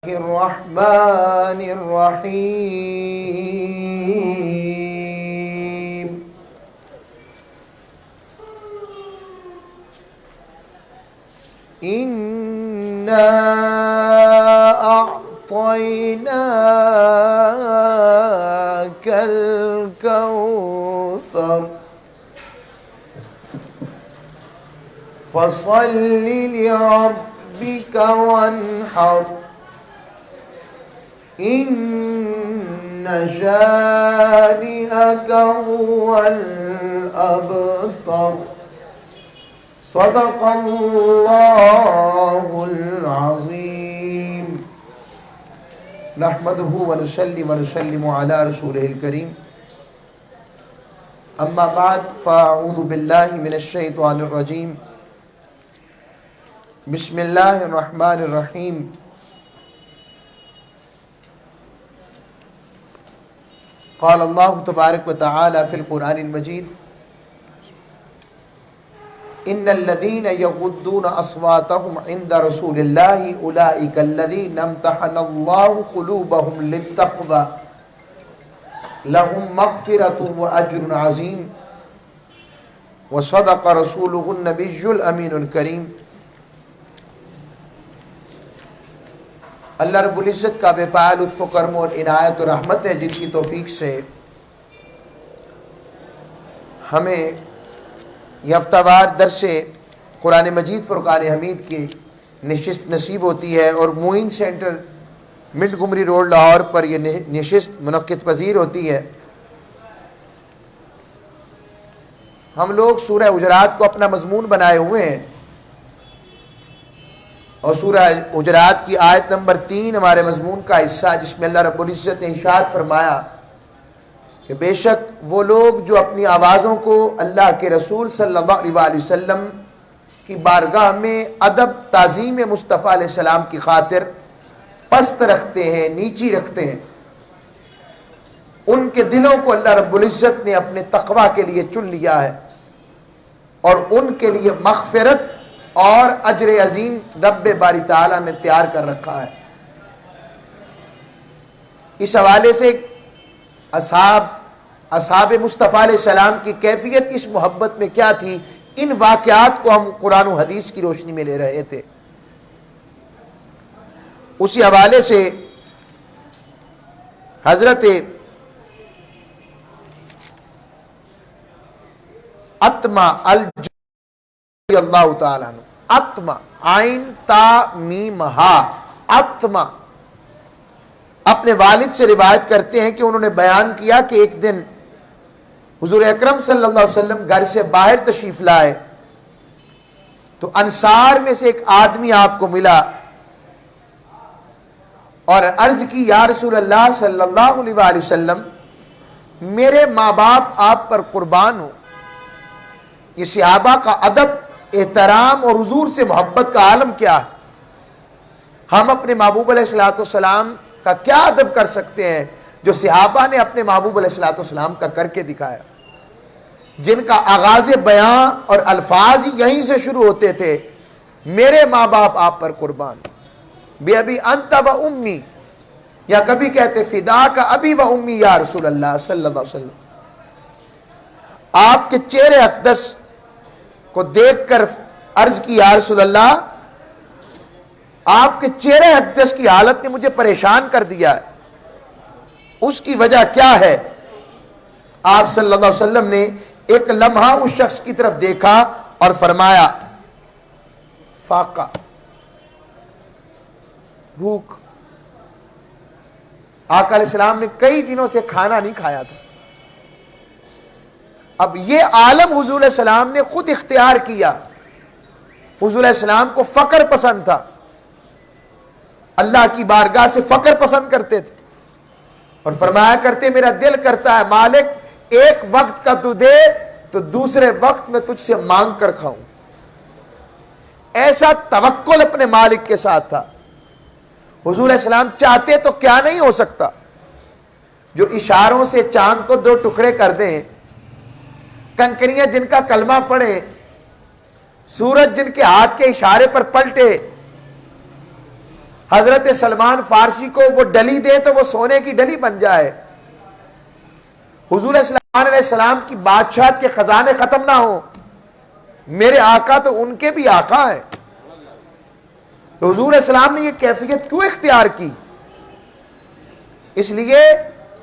الرحمن الرحيم إنا أعطيناك الكوثر فصل لربك وانحر إن شانئك هو الأبتر صدق الله العظيم نحمده ونصلي ونسلم على رسوله الكريم أما بعد فأعوذ بالله من الشيطان الرجيم بسم الله الرحمن الرحيم قال الله تبارك وتعالى في القرآن المجيد إن الذين يغضون أصواتهم عند رسول الله أولئك الذين امتحن الله قلوبهم للتقوى لهم مغفرة وأجر عظيم وصدق رسوله النبي الأمين الكريم اللہ رب العزت کا بے پائے لطف و کرم اور عنایت و رحمت ہے، جن کی توفیق سے ہمیں یہ ہفتہ وار درس قرآن مجید فرقان حمید کی نشست نصیب ہوتی ہے، اور معین سینٹر منٹ گمری روڈ لاہور پر یہ نشست منعقد پذیر ہوتی ہے۔ ہم لوگ سورہ حجرات کو اپنا مضمون بنائے ہوئے ہیں، اور سورہ حجرات کی آیت نمبر 3 ہمارے مضمون کا حصہ، جس میں اللہ رب العزت نے ارشاد فرمایا کہ بے شک وہ لوگ جو اپنی آوازوں کو اللہ کے رسول صلی اللہ علیہ وسلم کی بارگاہ میں ادب تعظیم مصطفیٰ علیہ السلام کی خاطر پست رکھتے ہیں، نیچی رکھتے ہیں، ان کے دلوں کو اللہ رب العزت نے اپنے تقوی کے لیے چن لیا ہے، اور ان کے لیے مغفرت اور اجر عظیم رب باری تعالیٰ نے تیار کر رکھا ہے۔ اس حوالے سے اصحاب مصطفیٰ علیہ السلام کی کیفیت اس محبت میں کیا تھی، ان واقعات کو ہم قرآن و حدیث کی روشنی میں لے رہے تھے۔ اسی حوالے سے حضرت اتما رضی اللہ تعالیٰ عنہ، اتما عین تا میم ہا، اتما اپنے والد سے روایت کرتے ہیں کہ انہوں نے بیان کیا کہ ایک دن حضور اکرم صلی اللہ علیہ وسلم گھر سے باہر تشریف لائے تو انصار میں سے ایک آدمی آپ کو ملا اور عرض کی، یا رسول اللہ صلی اللہ علیہ وسلم، میرے ماں باپ آپ پر قربان ہوں۔ یہ صحابہ کا ادب، احترام اور حضور سے محبت کا عالم کیا ہے، ہم اپنے محبوب علیہ السلام کا کیا ادب کر سکتے ہیں جو صحابہ نے اپنے محبوب علیہ السلام کا کر کے دکھایا، جن کا آغاز بیان اور الفاظ ہی یہیں سے شروع ہوتے تھے، میرے ماں باپ آپ پر قربان، بے ابی انت و امی، یا کبھی کہتے فدا کا ابی و امی یا رسول اللہ صلی اللہ علیہ وسلم۔ آپ کے چہرے اقدس کو دیکھ کر عرض کی، یا رسول اللہ، آپ کے چہرے اقدس کی حالت نے مجھے پریشان کر دیا ہے، اس کی وجہ کیا ہے؟ آپ صلی اللہ علیہ وسلم نے ایک لمحہ اس شخص کی طرف دیکھا اور فرمایا، فاقہ، بھوک۔ آقا علیہ السلام نے کئی دنوں سے کھانا نہیں کھایا تھا۔ اب یہ عالم حضور علیہ السلام نے خود اختیار کیا۔ حضور علیہ السلام کو فقر پسند تھا، اللہ کی بارگاہ سے فقر پسند کرتے تھے، اور فرمایا کرتے، میرا دل کرتا ہے مالک ایک وقت کا تو دے تو دوسرے وقت میں تجھ سے مانگ کر کھاؤں۔ ایسا توکل اپنے مالک کے ساتھ تھا۔ حضور علیہ السلام چاہتے تو کیا نہیں ہو سکتا، جو اشاروں سے چاند کو 2 ٹکڑے کر دیں، کنکریاں جن کا کلمہ پڑھیں، سورج جن کے ہاتھ کے اشارے پر پلٹے، حضرت سلمان فارسی کو وہ ڈلی دے تو وہ سونے کی ڈلی بن جائے، حضور سلمان علیہ السلام کی بادشاہت کے خزانے ختم نہ ہوں، میرے آقا تو ان کے بھی آقا ہیں۔ تو حضور السلام نے یہ کیفیت کیوں اختیار کی؟ اس لیے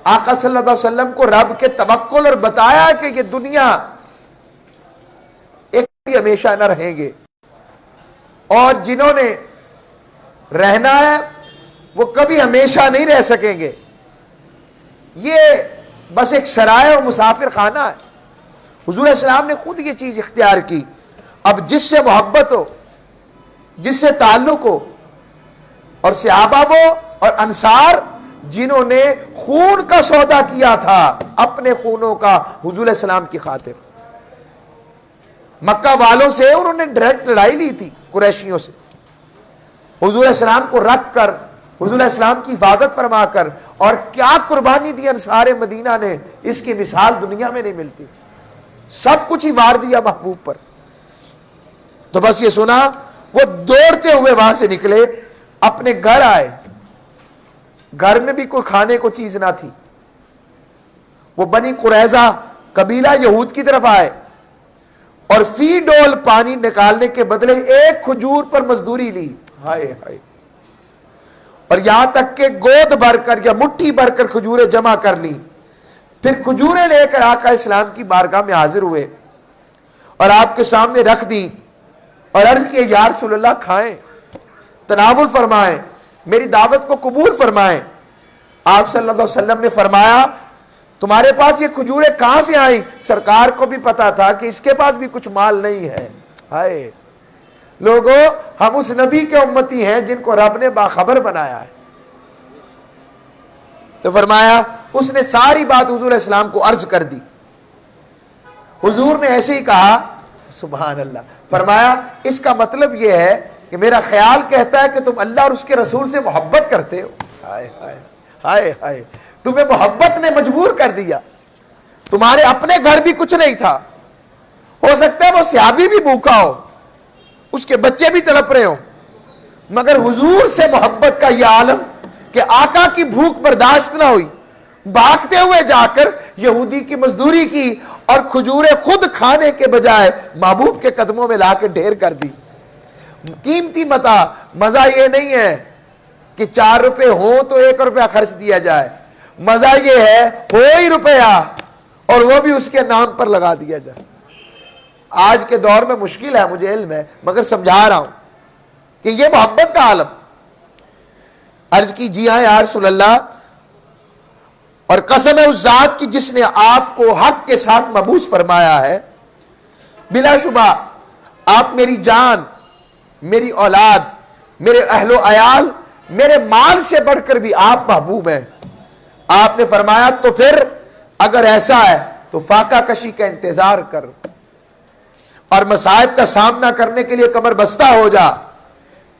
آقا صلی اللہ علیہ وسلم کو رب کے توکل اور بتایا کہ یہ دنیا ایک بھی ہمیشہ نہ رہیں گے، اور جنہوں نے رہنا ہے وہ کبھی ہمیشہ نہیں رہ سکیں گے، یہ بس ایک سرائے اور مسافر خانہ ہے۔ حضور السلام نے خود یہ چیز اختیار کی۔ اب جس سے محبت ہو، جس سے تعلق ہو، اور صحابہ وہ اور انصار جنہوں نے خون کا سودا کیا تھا، اپنے خونوں کا حضور السلام کی خاطر، مکہ والوں سے انہوں نے ڈائریکٹ لڑائی لی تھی، قریشیوں سے، حضور السلام کو رکھ کر، حضور السلام کی حفاظت فرما کر، اور کیا قربانی دی انصار مدینہ نے، اس کی مثال دنیا میں نہیں ملتی، سب کچھ ہی وار دیا محبوب پر۔ تو بس یہ سنا، وہ دوڑتے ہوئے وہاں سے نکلے، اپنے گھر آئے، گھر میں بھی کوئی کھانے کو چیز نہ تھی، وہ بنی قریظہ قبیلہ یہود کی طرف آئے، اور فی ڈول پانی نکالنے کے بدلے ایک کھجور پر مزدوری لی، ہائے ہائے، اور یہاں تک کہ گود بھر کر یا مٹھی بھر کر کھجوریں جمع کر لی، پھر کھجوریں لے کر آقا اسلام کی بارگاہ میں حاضر ہوئے اور آپ کے سامنے رکھ دی، اور عرض کیا یا رسول اللہ کھائیں، تناول فرمائیں، میری دعوت کو قبول فرمائیں۔ آپ صلی اللہ علیہ وسلم نے فرمایا تمہارے پاس یہ کھجوریں کہاں سے آئیں؟ سرکار کو بھی پتا تھا کہ اس کے پاس بھی کچھ مال نہیں ہے۔ ہائے لوگوں، ہم اس نبی کے امتی ہیں جن کو رب نے باخبر بنایا ہے۔ تو فرمایا، اس نے ساری بات حضور اسلام کو عرض کر دی، حضور نے ایسے ہی کہا، سبحان اللہ، فرمایا اس کا مطلب یہ ہے کہ میرا خیال کہتا ہے کہ تم اللہ اور اس کے رسول سے محبت کرتے ہو۔ ہائے ہائے ہائے ہائے، تمہیں محبت نے مجبور کر دیا، تمہارے اپنے گھر بھی کچھ نہیں تھا، ہو سکتا ہے وہ صحابی بھی بھوکا ہو، اس کے بچے بھی تڑپ رہے ہوں، مگر حضور سے محبت کا یہ عالم کہ آقا کی بھوک برداشت نہ ہوئی، بھاگتے ہوئے جا کر یہودی کی مزدوری کی، اور کھجوریں خود کھانے کے بجائے محبوب کے قدموں میں لا کے ڈھیر کر دی۔ قیمتی متاع، مزہ یہ نہیں ہے کہ 4 روپے ہوں تو 1 روپیہ خرچ دیا جائے، مزہ یہ ہے ہو ہی روپیہ اور وہ بھی اس کے نام پر لگا دیا جائے۔ آج کے دور میں مشکل ہے، مجھے علم ہے، مگر سمجھا رہا ہوں کہ یہ محبت کا عالم۔ عرض کی جی ہاں یا رسول اللہ، اور قسم ہے اس ذات کی جس نے آپ کو حق کے ساتھ مبعوث فرمایا ہے، بلا شبہ آپ میری جان، میری اولاد، میرے اہل و عیال، میرے مال سے بڑھ کر بھی آپ محبوب ہیں۔ آپ نے فرمایا تو پھر اگر ایسا ہے تو فاقہ کشی کا انتظار کر اور مصائب کا سامنا کرنے کے لیے کمر بستہ ہو جا۔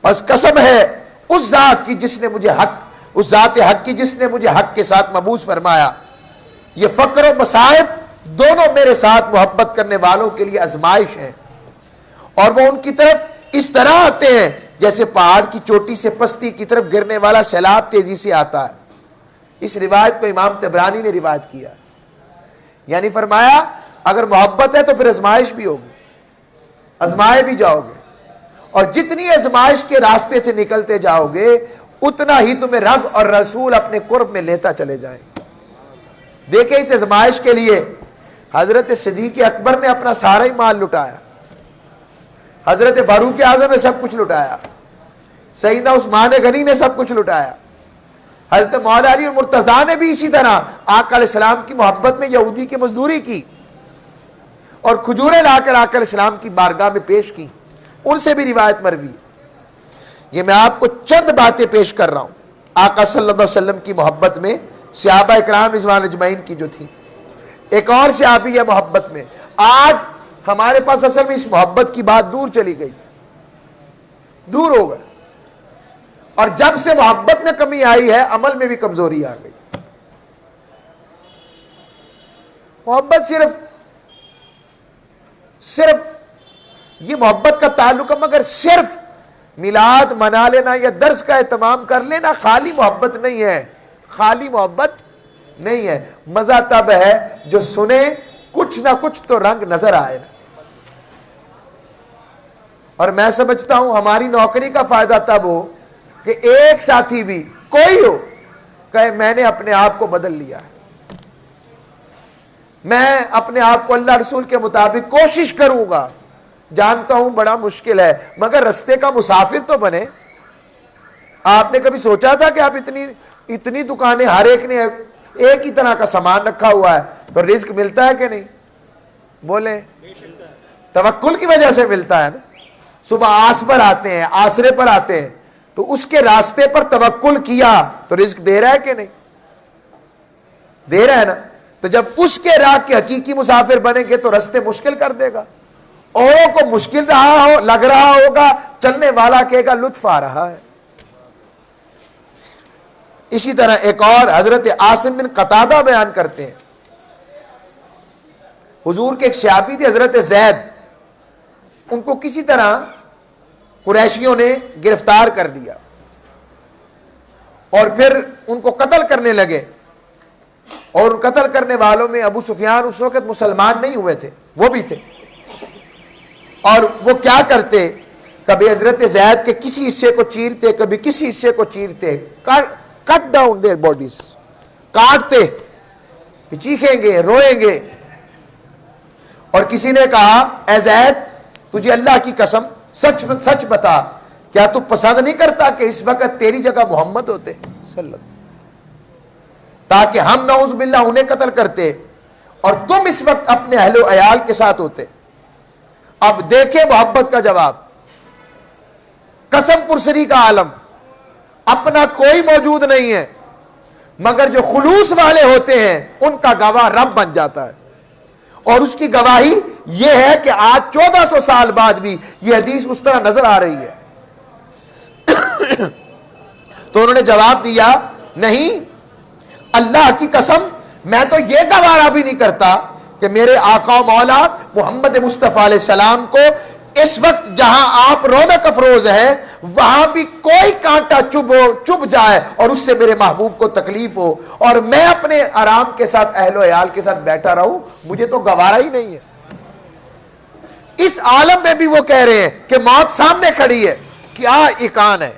بس قسم ہے اس ذات کی جس نے مجھے حق، اس ذات حق کی جس نے مجھے حق کے ساتھ مبعوث فرمایا، یہ فقر و مصائب دونوں میرے ساتھ محبت کرنے والوں کے لیے آزمائش ہیں، اور وہ ان کی طرف اس طرح آتے ہیں جیسے پہاڑ کی چوٹی سے پستی کی طرف گرنے والا سیلاب تیزی سے آتا ہے۔ اس روایت کو امام طبرانی نے روایت کیا، یعنی فرمایا اگر محبت ہے تو پھر آزمائش بھی ہوگی، آزمائے بھی جاؤ گے، اور جتنی آزمائش کے راستے سے نکلتے جاؤ گے اتنا ہی تمہیں رب اور رسول اپنے قرب میں لیتا چلے جائیں۔ دیکھیں اس آزمائش کے لیے حضرت صدیق اکبر نے اپنا سارا ہی مال لٹایا، حضرت فاروق اعظم نے سب کچھ لٹایا، سیدنا عثمان غنی نے سب کچھ لٹایا، حضرت مولا علی اور مرتضیٰ نے بھی اسی طرح آقا علیہ السلام کی محبت میں یہودی کی مزدوری کی اور کھجوریں لا کر آقا علیہ السلام کی بارگاہ میں پیش کی، ان سے بھی روایت مروی۔ یہ میں آپ کو چند باتیں پیش کر رہا ہوں آقا صلی اللہ علیہ وسلم کی محبت میں، صحابہ اکرام رضوان اجمعین کی جو تھی۔ ایک اور صحابی ہے محبت میں، آج ہمارے پاس اصل میں اس محبت کی بات دور چلی گئی، دور ہو گئے، اور جب سے محبت میں کمی آئی ہے عمل میں بھی کمزوری آ گئی۔ محبت صرف یہ محبت کا تعلق ہے، مگر صرف میلاد منا لینا یا درس کا اہتمام کر لینا خالی محبت نہیں ہے، خالی محبت نہیں ہے. مزہ تب ہے جو سنے کچھ نہ کچھ تو رنگ نظر آئے نا. اور میں سمجھتا ہوں ہماری نوکری کا فائدہ تب ہو کہ ایک ساتھی بھی کوئی ہو کہے میں نے اپنے آپ کو بدل لیا ہے، میں اپنے آپ کو اللہ رسول کے مطابق کوشش کروں گا. جانتا ہوں بڑا مشکل ہے مگر رستے کا مسافر تو بنے. آپ نے کبھی سوچا تھا کہ آپ اتنی دکانیں ہر ایک نے ایک ہی طرح کا سامان رکھا ہوا ہے تو رزق ملتا ہے کہ نہیں؟ بولیں. توکل کی وجہ سے ملتا ہے نا. صبح آس پر آتے ہیں، آسرے پر آتے ہیں تو اس کے راستے پر توکل کیا تو رزق دے رہا ہے کہ نہیں؟ دے رہا ہے نا. تو جب اس کے راہ کے حقیقی مسافر بنیں گے تو راستے مشکل کر دے گا. اوروں کو مشکل رہا ہو لگ رہا ہوگا، چلنے والا کہے گا لطف آ رہا ہے. اسی طرح ایک اور حضرت عاصم بن قتادہ بیان کرتے ہیں، حضور کے ایک صحابی تھے حضرت زید، ان کو کسی طرح قریشیوں نے گرفتار کر لیا اور پھر ان کو قتل کرنے لگے. اور ان قتل کرنے والوں میں ابو سفیان اس وقت مسلمان نہیں ہوئے تھے، وہ بھی تھے. اور وہ کیا کرتے، کبھی حضرت زید کے کسی حصے کو چیرتے، کبھی کسی حصے کو چیرتے، کٹ ڈاؤن دیئر باڈیز، کاٹتے کہ چیخیں گے روئیں گے. اور کسی نے کہا اے زید تجھے اللہ کی قسم سچ بتا، کیا تو پسند نہیں کرتا کہ اس وقت تیری جگہ محمد ہوتے صلی اللہ علیہ وسلم، تاکہ ہم نعوذ باللہ انہیں قتل کرتے اور تم اس وقت اپنے اہل و عیال کے ساتھ ہوتے. اب دیکھیں محبت کا جواب. قسم پرسری کا عالم، اپنا کوئی موجود نہیں ہے مگر جو خلوص والے ہوتے ہیں ان کا گواہ رب بن جاتا ہے. اور اس کی گواہی یہ ہے کہ آج 1400 سال بعد بھی یہ حدیث اس طرح نظر آ رہی ہے. تو انہوں نے جواب دیا نہیں، اللہ کی قسم میں تو یہ گوارا بھی نہیں کرتا کہ میرے آقا و مولا محمد مصطفیٰ علیہ السلام کو اس وقت جہاں آپ رونق افروز ہیں وہاں بھی کوئی کانٹا چبھ جائے اور اس سے میرے محبوب کو تکلیف ہو اور میں اپنے آرام کے ساتھ اہل و عیال کے ساتھ بیٹھا رہوں، مجھے تو گوارا ہی نہیں ہے. اس عالم میں بھی وہ کہہ رہے ہیں کہ موت سامنے کھڑی ہے. کیا ایقان ہے،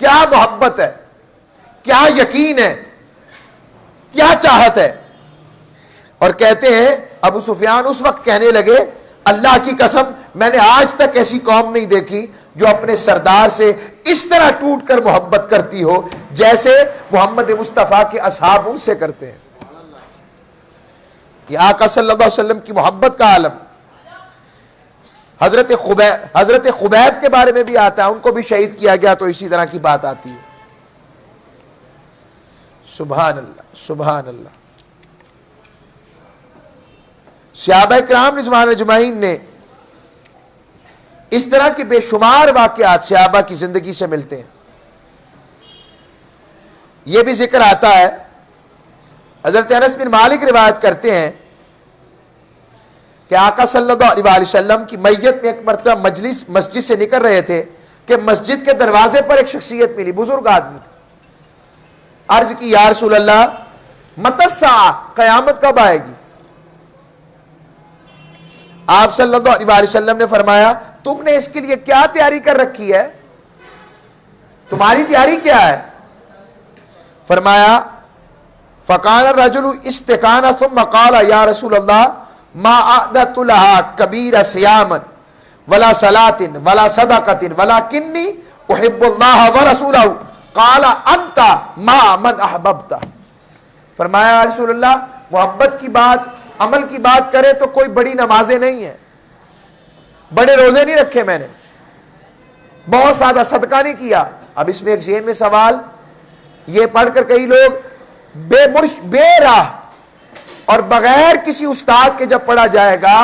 کیا محبت ہے، کیا یقین ہے، کیا چاہت ہے. اور کہتے ہیں ابو سفیان اس وقت کہنے لگے اللہ کی قسم میں نے آج تک ایسی قوم نہیں دیکھی جو اپنے سردار سے اس طرح ٹوٹ کر محبت کرتی ہو جیسے محمد مصطفیٰ کے اصحاب ان سے کرتے ہیں. کہ آقا صلی اللہ علیہ وسلم کی محبت کا عالم. حضرت خبیب کے بارے میں بھی آتا ہے، ان کو بھی شہید کیا گیا تو اسی طرح کی بات آتی ہے. سبحان اللہ سبحان اللہ. صحابہ کرام رضوان اجمعین نے اس طرح کے بے شمار واقعات صحابہ کی زندگی سے ملتے ہیں. یہ بھی ذکر آتا ہے، حضرت انس بن مالک روایت کرتے ہیں کہ آقا صلی اللہ علیہ وسلم کی میت میں ایک مرتبہ مسجد سے نکل رہے تھے کہ مسجد کے دروازے پر ایک شخصیت ملی، بزرگ آدمی تھے. عرض کی یا رسول اللہ متی الساعہ، قیامت کب آئے گی؟ آپ صلی اللہ علیہ وسلم نے فرمایا تم نے اس کے لیے کیا تیاری کر رکھی ہے، تمہاری تیاری کیا ہے؟ فرمایا فقال الرجل استقان ثم قال یا رسول اللہ ما اعددت لها کبیر صیاما ولا صلاۃ ولا صدقۃ ولکنی احب اللہ ورسولہ قال انت ما من احببت. فرمایا یا رسول اللہ محبت کی بات عمل کی بات کرے تو کوئی بڑی نمازیں نہیں ہیں، بڑے روزے نہیں رکھے میں نے، بہت زیادہ صدقہ نہیں کیا. اب اس میں ایک ذہن میں سوال یہ پڑھ کر کئی لوگ بے راہ اور بغیر کسی استاد کے جب پڑھا جائے گا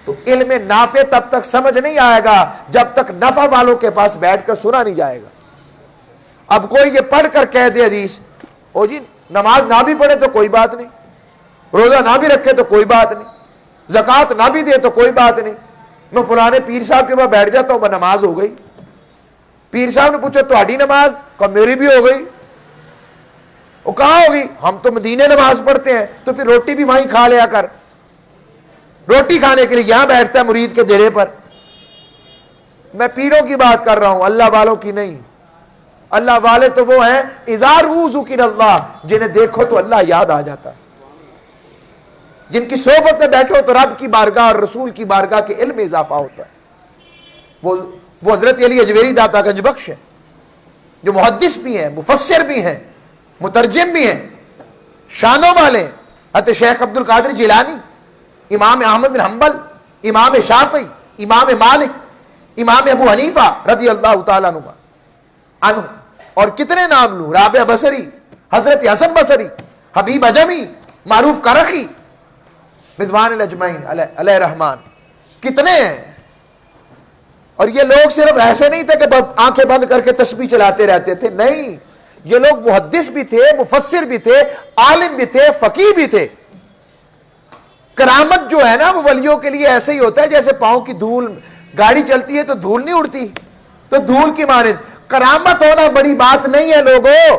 تو علم نافع تب تک سمجھ نہیں آئے گا جب تک نفع والوں کے پاس بیٹھ کر سنا نہیں جائے گا. اب کوئی یہ پڑھ کر کہہ دے حدیث او جی نماز نہ بھی پڑھے تو کوئی بات نہیں، روزہ نہ بھی رکھے تو کوئی بات نہیں، زکوٰۃ نہ بھی دے تو کوئی بات نہیں، میں فلانے پیر صاحب کے پاس بیٹھ جاتا ہوں نماز ہو گئی. پیر صاحب نے پوچھا تہاڈی نماز؟ کہا میری بھی ہو گئی۔ وہ کہاں ہوگی؟ ہم تو مدینے نماز پڑھتے ہیں۔ تو پھر روٹی بھی وہیں کھا لیا کر۔ روٹی کھانے کے لیے یہاں بیٹھتا ہے مرید کے ڈیرے پر۔ میں پیروں کی بات کر رہا ہوں، اللہ والوں کی نہیں۔ اللہ والے تو وہ ہیں اذا رؤوا ذکر اللہ، جنہیں دیکھو تو اللہ یاد آ جاتا ہے، جن کی صحبت میں بیٹھو تو رب کی بارگاہ اور رسول کی بارگاہ کے علم میں اضافہ ہوتا ہے۔ وہ حضرت علی اجویری داتا گنج بخش ہے، جو محدث بھی ہیں، مفسر بھی ہیں، مترجم بھی ہیں، شانوں والے ہیں۔ حضرت شیخ عبد القادر جیلانی، امام احمد بن حنبل، امام شافعی، امام مالک، امام ابو حنیفہ رضی اللہ تعالیٰ عنہ، اور کتنے نام لوں، رابع بصری، حضرت حسن بصری، حبیب عجمی، معروف کرخی، رضوان الاجمعین علیہ رحمان، کتنے ہیں۔ اور یہ لوگ صرف ایسے نہیں تھے کہ آنکھیں بند کر کے تسبیح چلاتے رہتے تھے، نہیں، یہ لوگ محدث بھی تھے، مفسر بھی تھے، عالم بھی تھے، فقیہ بھی تھے۔ کرامت جو ہے نا وہ ولیوں کے لیے ایسے ہی ہوتا ہے جیسے پاؤں کی دھول، گاڑی چلتی ہے تو دھول نہیں اڑتی، تو دھول کی مانند کرامت ہونا بڑی بات نہیں ہے لوگوں۔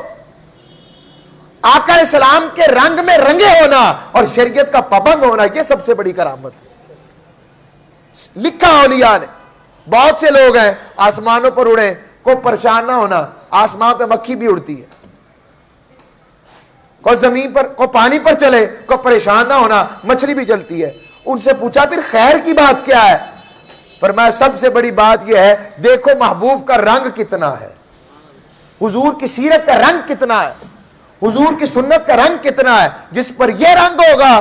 آقا علیہ السلام کے رنگ میں رنگے ہونا اور شریعت کا پابند ہونا، یہ سب سے بڑی کرامت ہے۔ لکھا اولیاء نے، بہت سے لوگ ہیں آسمانوں پر اڑے، کوئی پریشان نہ ہونا، آسمان پہ مکھی بھی اڑتی ہے، کوئی زمین پر، کوئی پانی پر چلے، کوئی پریشان نہ ہونا، مچھلی بھی چلتی ہے۔ ان سے پوچھا پھر خیر کی بات کیا ہے؟ فرمایا سب سے بڑی بات یہ ہے دیکھو محبوب کا رنگ کتنا ہے، حضور کی سیرت کا رنگ کتنا ہے، حضور کی سنت کا رنگ کتنا ہے۔ جس پر یہ رنگ ہوگا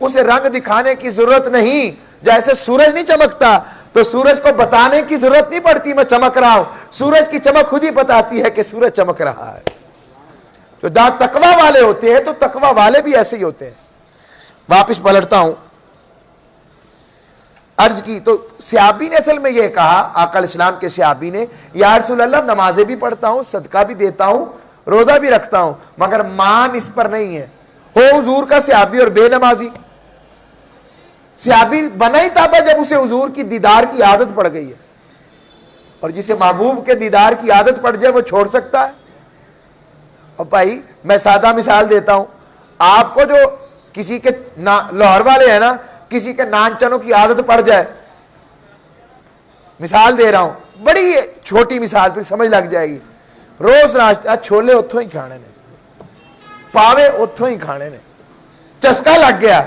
اسے رنگ دکھانے کی ضرورت نہیں، جیسے سورج نہیں چمکتا تو سورج کو بتانے کی ضرورت نہیں پڑتی میں چمک رہا ہوں، سورج کی چمک خود ہی بتاتی ہے کہ سورج چمک رہا ہے۔ جو تقوی والے ہوتے ہیں تو تقوی والے بھی ایسے ہی ہوتے ہیں۔ واپس پلٹتا ہوں، عرض کی تو صحابی نے اصل میں یہ کہا، آقا علیہ السلام کے صحابی نے، یا رسول اللہ نمازیں بھی پڑھتا ہوں، صدقہ بھی دیتا ہوں، روزہ بھی رکھتا ہوں، مگر مان اس پر نہیں ہے۔ ہو حضور کا صحابی اور بے نمازی، صحابی بنا ہی تھا جب اسے حضور کی دیدار کی عادت پڑ گئی ہے، اور جسے محبوب کے دیدار کی عادت پڑ جائے وہ چھوڑ سکتا ہے؟ اور بھائی میں سادہ مثال دیتا ہوں، آپ کو جو کسی کے لاہور والے ہیں نا، کسی کے نان چنوں کی عادت پڑ جائے، مثال دے رہا ہوں، بڑی چھوٹی مثال، پھر سمجھ لگ جائے گی، روز ناشتہ چھولے اتھوں ہی کھانے نے، پاوے اتھوں ہی کھانے نے، چسکا لگ گیا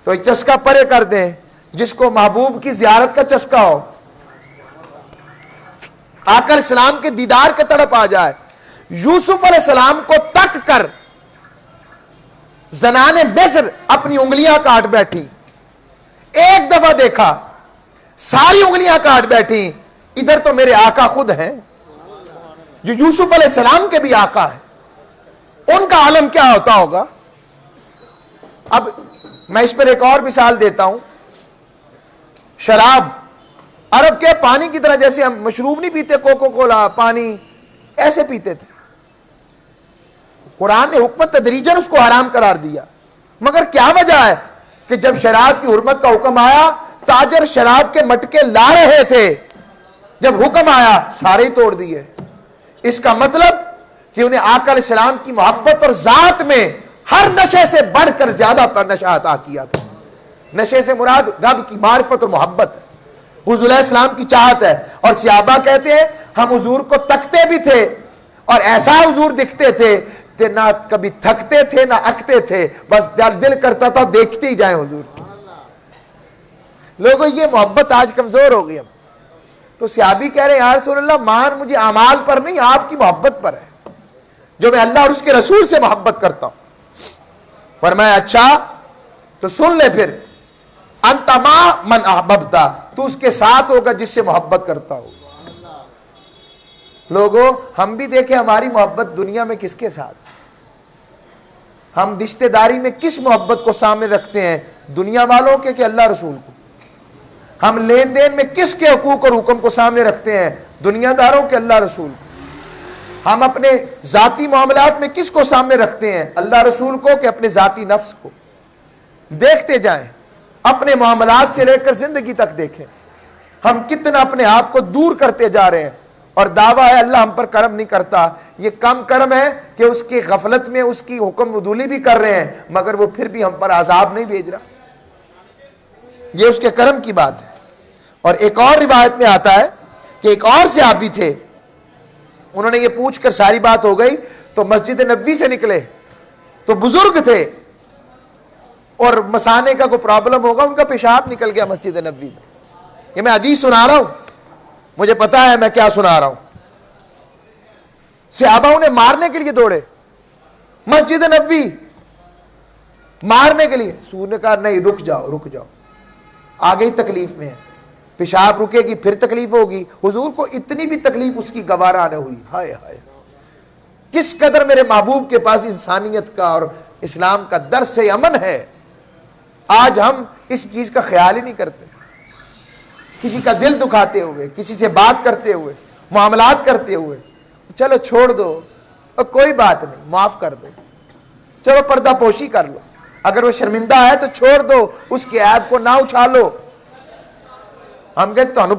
تو چسکا پرے کر دیں۔ جس کو محبوب کی زیارت کا چسکا ہو، آقا علیہ السلام کے دیدار کے تڑپ آ جائے، یوسف علیہ السلام کو تک کر زنان مصر اپنی انگلیاں کاٹ بیٹھی، ایک دفعہ دیکھا ساری انگلیاں کاٹ بیٹھی، ادھر تو میرے آقا خود ہیں جو یوسف علیہ السلام کے بھی آقا ہیں، ان کا عالم کیا ہوتا ہوگا۔ اب میں اس پر ایک اور مثال دیتا ہوں، شراب عرب کے پانی کی طرح، جیسے ہم مشروب نہیں پیتے، کوکو کولا پانی ایسے پیتے تھے، قرآن نے حکمت تدریجاً اس کو حرام قرار دیا، مگر کیا وجہ ہے کہ جب شراب کی حرمت کا حکم آیا، تاجر شراب کے مٹکے لا رہے تھے، جب حکم آیا سارے ہی توڑ دیے۔ اس کا مطلب کہ انہیں آقا علیہ السلام کی محبت اور ذات میں ہر نشے سے بڑھ کر زیادہ پر نشہ عطا کیا تھا۔ نشے سے مراد رب کی معرفت اور محبت ہے، حضور علیہ السلام کی چاہت ہے۔ اور صحابہ کہتے ہیں ہم حضور کو تکتے بھی تھے اور ایسا حضور دکھتے تھے کہ نہ کبھی تھکتے تھے نہ اکتے تھے، بس دل کرتا تھا دیکھتے ہی جائیں حضور۔ لوگوں یہ محبت آج کمزور ہو گئی ہم تو صحابی کہہ رہے ہیں یا رسول اللہ مان مجھے اعمال پر نہیں، آپ کی محبت پر ہے، جو میں اللہ اور اس کے رسول سے محبت کرتا ہوں۔ فرمایا اچھا تو سن لے پھر، انت ما من احببتا، تو اس کے ساتھ ہوگا جس سے محبت کرتا ہو۔ لوگوں ہم بھی دیکھیں ہماری محبت دنیا میں کس کے ساتھ، ہم رشتہ داری میں کس محبت کو سامنے رکھتے ہیں، دنیا والوں کے کہ اللہ رسول کو؟ ہم لین دین میں کس کے حقوق اور حکم کو سامنے رکھتے ہیں، دنیا داروں کے اللہ رسول کو؟ ہم اپنے ذاتی معاملات میں کس کو سامنے رکھتے ہیں، اللہ رسول کو کہ اپنے ذاتی نفس کو؟ دیکھتے جائیں، اپنے معاملات سے لے کر زندگی تک دیکھیں، ہم کتنا اپنے آپ کو دور کرتے جا رہے ہیں اور دعویٰ ہے اللہ ہم پر کرم نہیں کرتا، یہ کم کرم ہے کہ اس کی غفلت میں اس کی حکم عدولی بھی کر رہے ہیں مگر وہ پھر بھی ہم پر عذاب نہیں بھیج رہا، یہ اس کے کرم کی بات ہے۔ اور ایک اور روایت میں آتا ہے کہ ایک اور صحابی تھے، انہوں نے یہ پوچھ کر ساری بات ہو گئی تو مسجد نبوی سے نکلے، تو بزرگ تھے اور مثانے کا کوئی پرابلم ہوگا، ان کا پیشاب نکل گیا مسجد نبوی میں۔ یہ میں حدیث سنا رہا ہوں، مجھے پتا ہے میں کیا سنا رہا ہوں۔ صحابہ انہیں مارنے کے لیے دوڑے، مسجد نبوی مارنے کے لیے۔ حضور نے کہا نہیں، رک جاؤ رک جاؤ، آگے ہی تکلیف میں ہے، پیشاب رکے گی پھر تکلیف ہوگی۔ حضور کو اتنی بھی تکلیف اس کی گوارا نہ ہوئی۔ ہائے ہائے، کس قدر میرے محبوب کے پاس انسانیت کا اور اسلام کا درس امن ہے۔ آج ہم اس چیز کا خیال ہی نہیں کرتے، کسی کا دل دکھاتے ہوئے، کسی سے بات کرتے ہوئے، معاملات کرتے ہوئے، چلو چھوڑ دو اور کوئی بات نہیں، معاف کر دو، چلو پردہ پوشی کر لو، اگر وہ شرمندہ ہے تو چھوڑ دو، اس کے عیب کو نہ اچھالو۔ ہم کہتے تانوں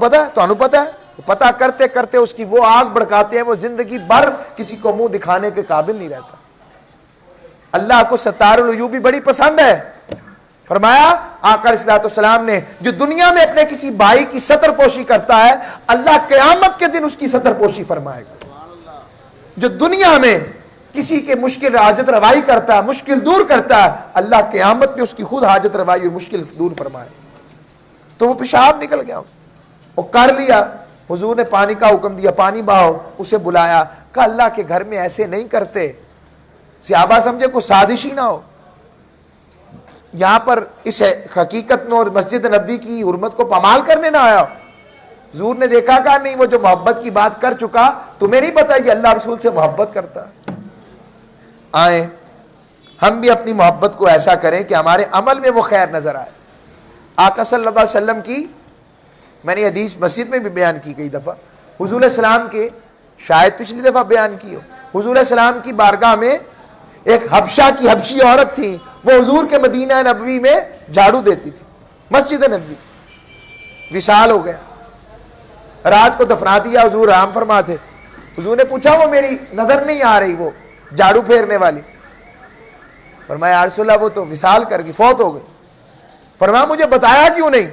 پتہ ہے، پتہ کرتے کرتے اس کی وہ آگ بھڑکاتے ہیں، وہ زندگی بھر کسی کو منہ دکھانے کے قابل نہیں رہتا۔ اللہ کو ستار العیوب بھی بڑی پسند ہے۔ فرمایا آقا علیہ الصلوۃ والسلام نے، جو دنیا میں اپنے کسی بھائی کی ستر پوشی کرتا ہے اللہ قیامت کے دن اس کی ستر پوشی فرمائے گا۔ جو دنیا میں کسی کے مشکل حاجت روائی کرتا ہے، مشکل دور کرتا ہے، اللہ قیامت میں اس کی خود حاجت روائی اور مشکل دور فرمائے۔ تو وہ پیشاب نکل گیا، وہ کر لیا، حضور نے پانی کا حکم دیا، پانی بہاؤ، اسے بلایا، کہا اللہ کے گھر میں ایسے نہیں کرتے۔ صحابہ سمجھے کوئی سازش ہی نہ ہو، یہاں پر اس حقیقت میں اور مسجد نبوی کی حرمت کو پامال کرنے نہ آیا۔ حضور نے دیکھا کہ نہیں، وہ جو محبت کی بات کر چکا، تمہیں نہیں پتا کہ اللہ رسول سے محبت کرتا۔ آئیں ہم بھی اپنی محبت کو ایسا کریں کہ ہمارے عمل میں وہ خیر نظر آئے۔ آقا صلی اللہ علیہ وسلم کی میں نے حدیث مسجد میں بھی بیان کی کئی دفعہ، حضور علیہ السلام کے، شاید پچھلی دفعہ بیان کی ہو، حضور علیہ السلام کی بارگاہ میں ایک حبشہ کی حبشی عورت تھی، وہ حضور کے مدینہ نبوی میں جھاڑو دیتی تھی، مسجد نبوی۔ وصال ہو گیا، رات کو دفنا دیا، حضور آرام فرما تھے۔ حضور نے پوچھا وہ میری نظر نہیں آ رہی وہ جھاڑو پھیرنے والی؟ فرمایا یا رسول اللہ وہ تو وصال کر گئی، فوت ہو گئی۔ فرمایا مجھے بتایا کیوں نہیں؟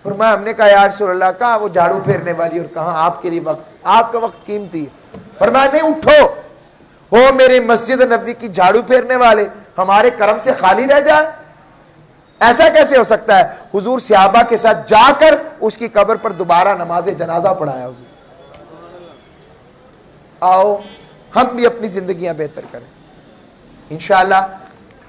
فرمایا ہم نے کہا یا رسول اللہ، کہاں وہ جھاڑو پھیرنے والی اور کہاں آپ کے لیے وقت، آپ کا وقت قیمتی ہے۔ فرمایا نہیں، اٹھو، ہو میرے مسجد نبوی کی جھاڑو پھیرنے والے ہمارے کرم سے خالی رہ جائے؟ ایسا کیسے ہو سکتا ہے؟ حضور صحابہ کے ساتھ جا کر اس کی قبر پر دوبارہ نماز جنازہ پڑھایا حضور۔ آؤ ہم بھی اپنی زندگیاں بہتر کریں۔ انشاءاللہ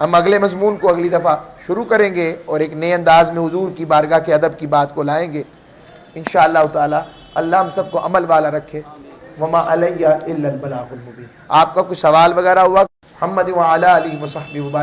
ہم اگلے مضمون کو اگلی دفعہ شروع کریں گے اور ایک نئے انداز میں حضور کی بارگاہ کے ادب کی بات کو لائیں گے انشاءاللہ تعالی۔ اللہ ہم سب کو عمل والا رکھے۔ وما علیہ الا البلاغ المبین۔ آپ کا کوئی سوال وغیرہ ہوا؟ محمد وعلی آلہ وصحبہ وبارک۔